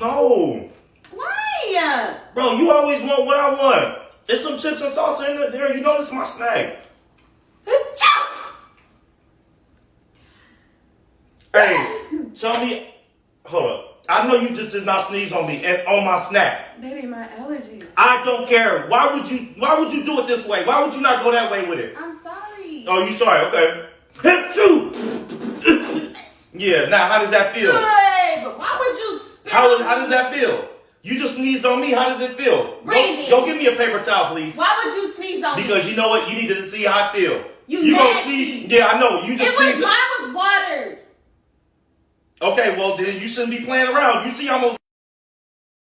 No. Why? Bro, you always want what I want. There's some chips and salsa in there. You know this is my snack. Hey, show me. Hold up. I know you just did not sneeze on me and on my snack. Baby, my allergies. I don't care. Why would you do it this way? Why would you not go that way with it? I'm sorry. Oh, you sorry? Okay. Hit two. Yeah. Now, how does that feel? Good, but why would you? How does that feel? You just sneezed on me. How does it feel? Randy. Go give me a paper towel, please. Why would you sneeze on me? Because you know what? You needed to see how I feel. You gonna sneeze? Yeah, I know. You just mine was watered. Okay, well then you shouldn't be playing around. You see I'm over